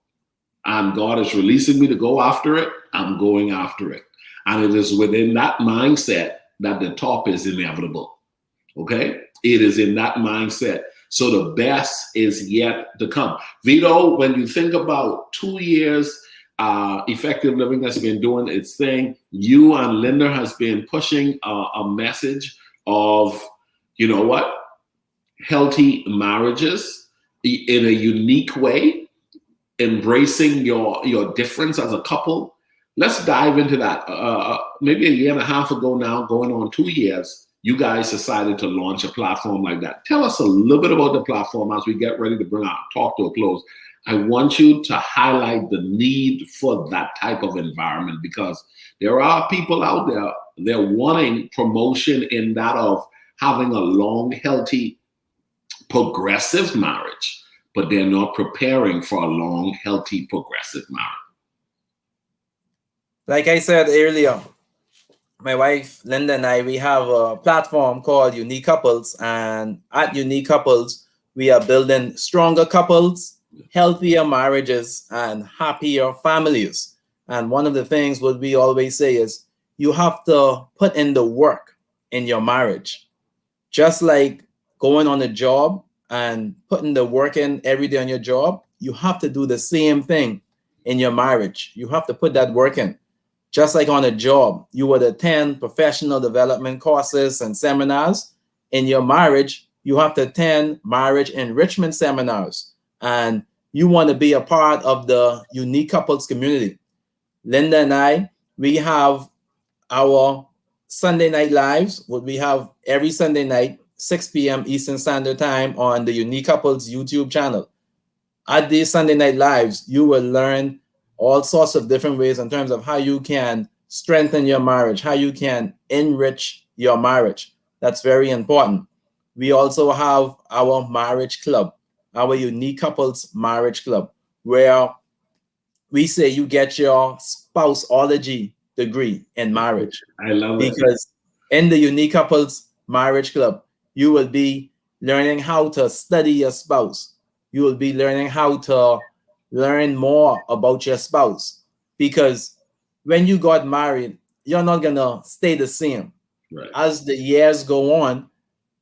and God is releasing me to go after it, I'm going after it. And it is within that mindset that the top is inevitable. Okay? It is in that mindset. So the best is yet to come. Vito, when you think about 2 years, Effective Living has been doing its thing. You and Linda has been pushing a message of, you know what? Healthy marriages in a unique way, embracing your difference as a couple. Let's dive into that. Maybe a year and a half ago now, going on 2 years, you guys decided to launch a platform like that. Tell us a little bit about the platform as we get ready to bring our talk to a close. I want you to highlight the need for that type of environment, because there are people out there, they're wanting promotion in that of having a long, healthy, progressive marriage. but they're not preparing for a long, healthy, progressive marriage. Like I said earlier, my wife Linda and I, we have a platform called Unique Couples, and at Unique Couples, we are building stronger couples, healthier marriages, and happier families. And one of the things what we always say is you have to put in the work in your marriage, just like going on a job and putting the work in every day on your job. You have to do the same thing in your marriage. You have to put that work in. Just like on a job, you would attend professional development courses and seminars. In your marriage, you have to attend marriage enrichment seminars. And you want to be a part of the Unique Couples community. Linda and I, we have our Sunday night lives, what we have every Sunday night, 6 p.m. Eastern Standard Time on the Unique Couples YouTube channel. At these Sunday night lives, you will learn all sorts of different ways in terms of how you can strengthen your marriage, how you can enrich your marriage. That's very important. We also have our marriage club, our Unique Couples Marriage Club, where we say you get your spouseology degree in marriage. I love it. Because in the Unique Couples Marriage Club, you will be learning how to study your spouse. You will be learning how to learn more about your spouse, because when you got married, you're not gonna stay the same. Right. As the years go on,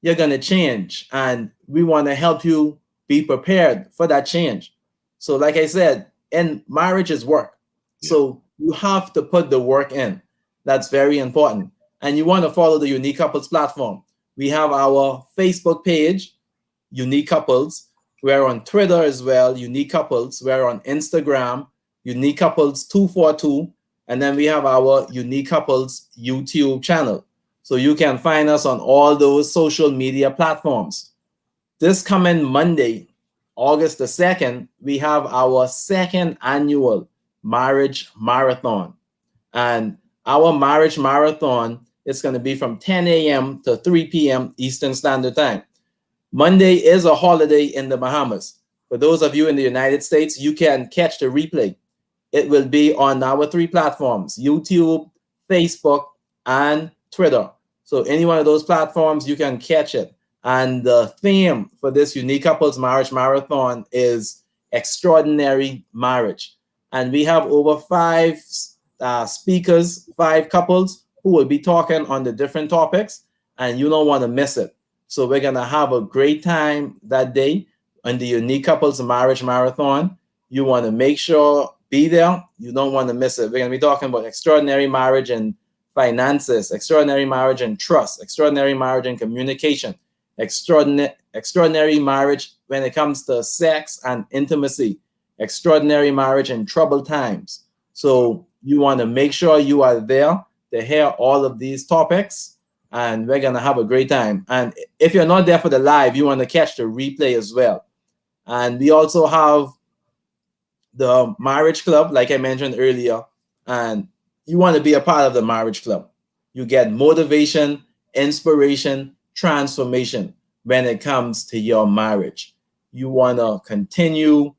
you're gonna change, and we want to help you be prepared for that change. So like I said, in marriage is work. Yeah. So you have to put the work in. That's very important. And you want to follow the Unique Couples platform. We have our Facebook page, Unique Couples. We're on Twitter as well, Unique Couples. We're on Instagram, Unique Couples 242. And then we have our Unique Couples YouTube channel. So you can find us on all those social media platforms. This coming Monday, August the 2nd, we have our second annual marriage marathon. And our marriage marathon is going to be from 10 a.m. to 3 p.m. Eastern Standard Time. Monday is a holiday in the Bahamas. For those of you in the United States, you can catch the replay. It will be on our 3 platforms, YouTube, Facebook, and Twitter. So any one of those platforms, you can catch it. And the theme for this Unique Couples Marriage Marathon is Extraordinary Marriage. And we have over 5 speakers, 5 couples who will be talking on the different topics, and you don't want to miss it. So we're going to have a great time that day on the Unique Couples Marriage Marathon. You want to make sure, be there. You don't want to miss it. We're going to be talking about extraordinary marriage and finances, extraordinary marriage and trust, extraordinary marriage and communication, extraordinary marriage when it comes to sex and intimacy, extraordinary marriage in troubled times. So you want to make sure you are there to hear all of these topics, and we're going to have a great time. And if you're not there for the live, you want to catch the replay as well. And we also have the marriage club, like I mentioned earlier, and you want to be a part of the marriage club. You get motivation, inspiration, transformation when it comes to your marriage. You want to continue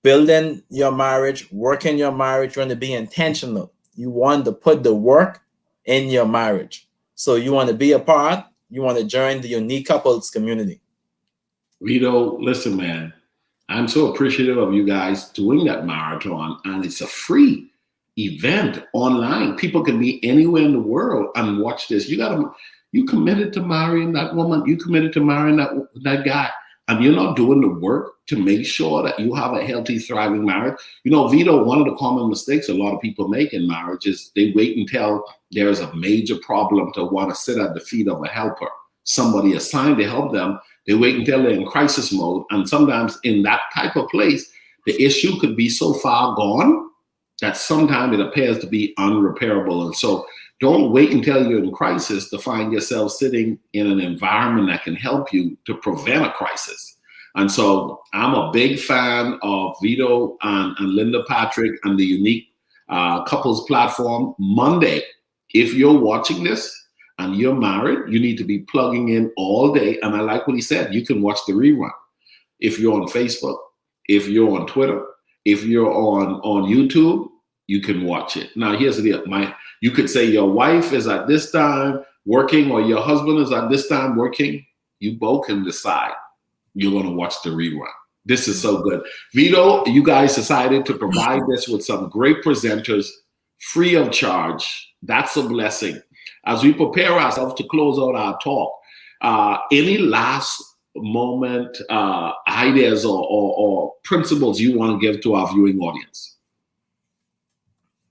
building your marriage, working your marriage. You want to be intentional. You want to put the work in your marriage. So you want to be a part. You want to join the Unique Couples community. Vito, listen, man, I'm so appreciative of you guys doing that marathon, and it's a free event online. People can be anywhere in the world and watch this. You committed to marrying that woman. You committed to marrying that guy, and you're not doing the work to make sure that you have a healthy, thriving marriage. You know, Vito, one of the common mistakes a lot of people make in marriage is they wait until there's a major problem to want to sit at the feet of a helper, somebody assigned to help them. They wait until they're in crisis mode. And sometimes in that type of place, the issue could be so far gone that sometimes it appears to be unrepairable. And so don't wait until you're in crisis to find yourself sitting in an environment that can help you to prevent a crisis. And so I'm a big fan of Vito and Linda Patrick and the Unique Couples platform. Monday, if you're watching this and you're married, you need to be plugging in all day. And I like what he said, you can watch the rerun. If you're on Facebook, if you're on Twitter, if you're on YouTube, you can watch it. Now, here's the deal. You could say your wife is at this time working or your husband is at this time working. You both can decide you're going to watch the rerun. This is so good. Vito, you guys decided to provide this with some great presenters free of charge. That's a blessing. As we prepare ourselves to close out our talk, any last moment ideas or principles you want to give to our viewing audience?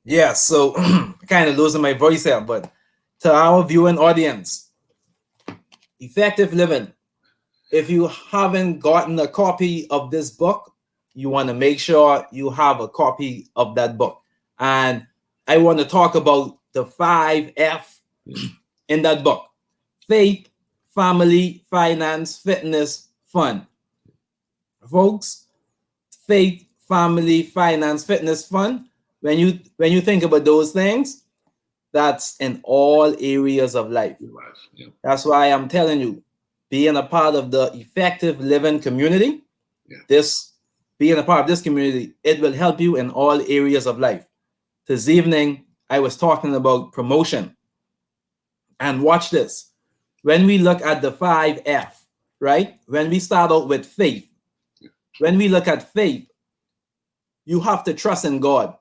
Yeah, so kind of losing my voice here, but to our viewing audience, effective living. If you haven't gotten a copy of this book, you want to make sure you have a copy of that book. And I want to talk about the 5F in that book: faith, family, finance, fitness, fun. Folks, faith, family, finance, fitness, fun. When you think about those things, that's in all areas of life. Yeah. That's why I'm telling you, being a part of the effective living community, being a part of this community, it will help you in all areas of life. This evening, I was talking about promotion. And watch this. When we look at the 5F, right? When we start out with faith, when we look at faith, you have to trust in God.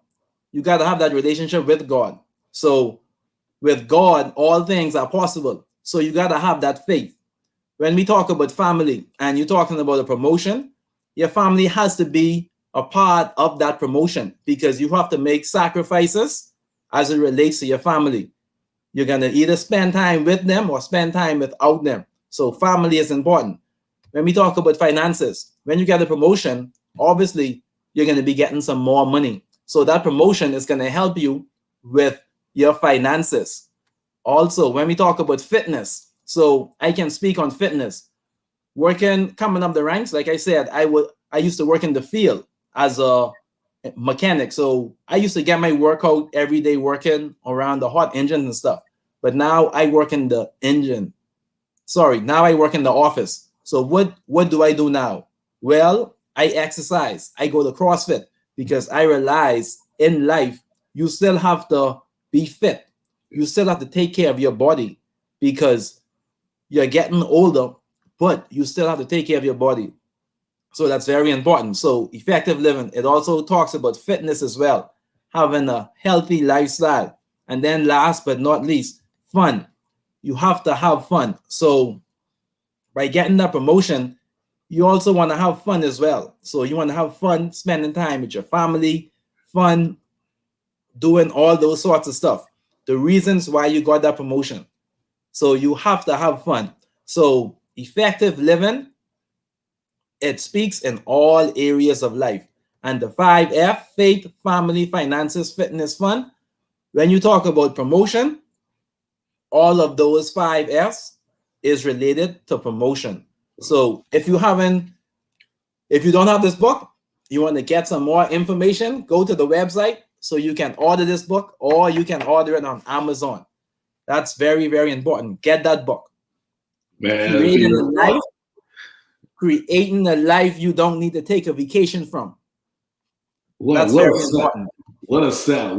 You got to have that relationship with God. So with God, all things are possible. So you got to have that faith. When we talk about family and you're talking about a promotion, your family has to be a part of that promotion because you have to make sacrifices as it relates to your family. You're going to either spend time with them or spend time without them. So family is important. When we talk about finances, when you get a promotion, obviously you're going to be getting some more money. So that promotion is going to help you with your finances. Also, when we talk about fitness, so I can speak on fitness. Coming up the ranks, like I said, I used to work in the field as a mechanic. So I used to get my workout every day working around the hot engines and stuff. But now I work in the now I work in the office. So what do I do now? Well, I exercise. I go to CrossFit because I realize in life, you still have to be fit. You still have to take care of your body because you're getting older, but you still have to take care of your body. So that's very important. So effective living, it also talks about fitness as well, having a healthy lifestyle. And then last but not least, fun. You have to have fun. So by getting that promotion, you also want to have fun as well. So you want to have fun spending time with your family, fun doing all those sorts of stuff. The reasons why you got that promotion. So you have to have fun. So effective living, it speaks in all areas of life. And the 5F, faith, family, finances, fitness, fun. When you talk about promotion, all of those 5Fs is related to promotion. So if you don't have this book, you want to get some more information, go to the website so you can order this book or you can order it on Amazon. That's very, very important. Get that book. Man, creating a life you don't need to take a vacation from. That's very important. What a sell.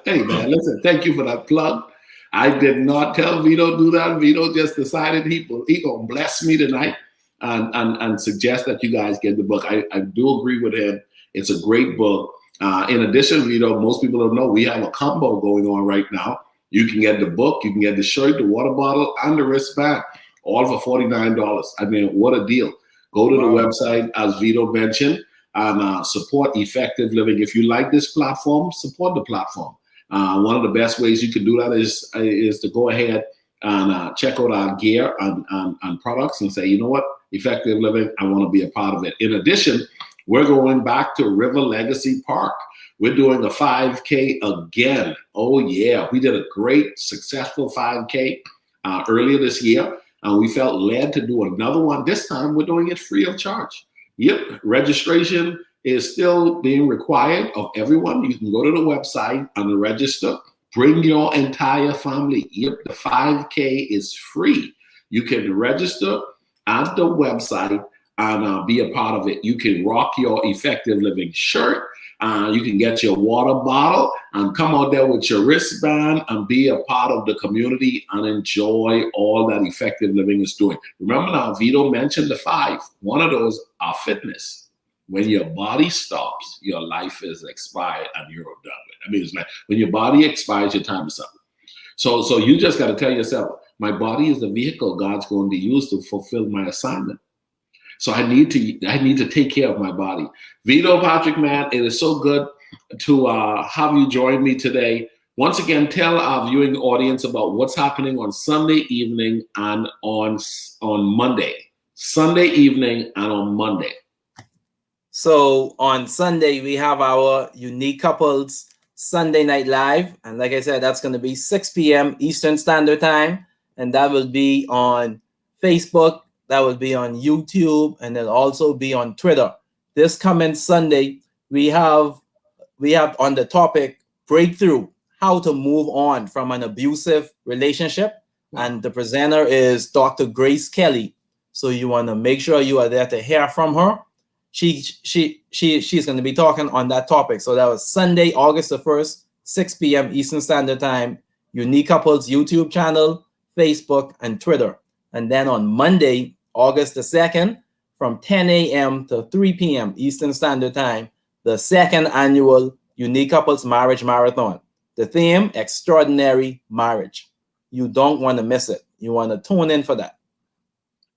Hey, man, listen, thank you for that plug. I did not tell Vito do that. Vito just decided he gonna bless me tonight and suggest that you guys get the book. I do agree with him. It's a great book. In addition, Vito, most people don't know we have a combo going on right now. You can get the book, you can get the shirt, the water bottle, and the wristband, all for $49. I mean, what a deal. Go to the website, as Vito mentioned, and support effective living. If you like this platform, support the platform. One of the best ways you can do that is to go ahead and check out our gear and products and say, you know what, effective living, I want to be a part of it. In addition, we're going back to River Legacy Park. We're doing a 5K again. Oh, yeah. We did a great, successful 5K earlier this year, and we felt led to do another one. This time, we're doing it free of charge. Yep, registration is still being required of everyone. You can go to the website and register. Bring your entire family. Yep, the 5K is free. You can register at the website and be a part of it. You can rock your Effective Living shirt. You can get your water bottle and come out there with your wristband and be a part of the community and enjoy all that Effective Living is doing. Remember now, Vito mentioned the 5. One of those are fitness. When your body stops, your life is expired and you're done with it. I mean, it's like when your body expires, your time is up. So you just got to tell yourself, my body is the vehicle God's going to use to fulfill my assignment. So I need to take care of my body. Vito, Patrick, man, it is so good to have you join me today. Once again, tell our viewing audience about what's happening on Sunday evening and on Monday. Sunday evening and on Monday. So on Sunday, we have our Unique Couples Sunday Night Live. And like I said, that's going to be 6 p.m. Eastern Standard Time. And that will be on Facebook. That will be on YouTube, and it'll also be on Twitter. This coming Sunday, we have on the topic breakthrough, how to move on from an abusive relationship. And the presenter is Dr. Grace Kelly. So you want to make sure you are there to hear from her. She's going to be talking on that topic. So that was Sunday, August the 1st, 6 p.m. Eastern Standard Time, Unique Couples YouTube channel, Facebook, and Twitter. And then on Monday, August the 2nd, from 10 a.m. to 3 p.m. Eastern Standard Time, the 2nd annual Unique Couples Marriage Marathon. The theme, Extraordinary Marriage. You don't want to miss it. You want to tune in for that.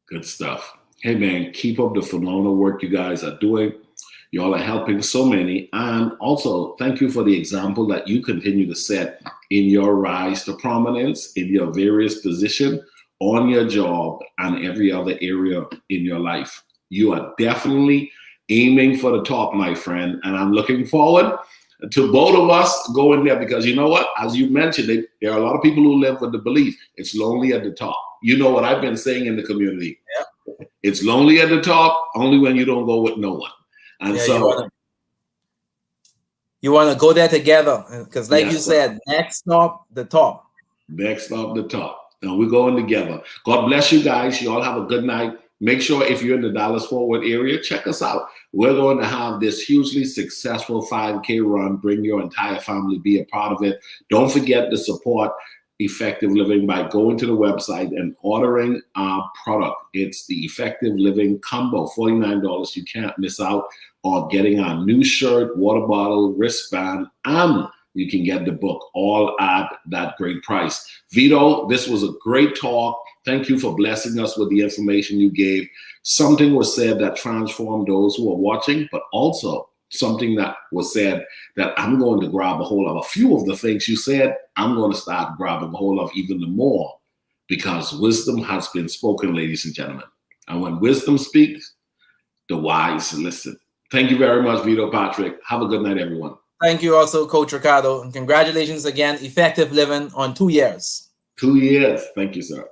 Good stuff. Hey, man, keep up the phenomenal work you guys are doing. Y'all are helping so many. And also, thank you for the example that you continue to set in your rise to prominence, in your various positions, on your job, and every other area in your life. You are definitely aiming for the top, my friend. And I'm looking forward to both of us going there, because you know what? As you mentioned, there are a lot of people who live with the belief it's lonely at the top. You know what I've been saying in the community. Yeah. It's lonely at the top only when you don't go with no one. And yeah, so you want to go there together, because like you said, next stop, the top. Next stop, the top. And we're going together. God bless you guys. You all have a good night. Make sure if you're in the Dallas-Fort Worth area, check us out. We're going to have this hugely successful 5K run. Bring your entire family, be a part of it. Don't forget to support Effective Living by going to the website and ordering our product. It's the Effective Living combo, $49. You can't miss out on getting our new shirt, water bottle, wristband, and you can get the book all at that great price. Vito, this was a great talk. Thank you for blessing us with the information you gave. Something was said that transformed those who are watching, but also something that was said that I'm going to grab a hold of. A few of the things you said, I'm going to start grabbing a hold of even more, because wisdom has been spoken, ladies and gentlemen. And when wisdom speaks, the wise listen. Thank you very much, Vito, Patrick. Have a good night, everyone. Thank you also, Coach Ricardo. And congratulations again, Effective Living on 2 years. 2 years. Thank you, sir.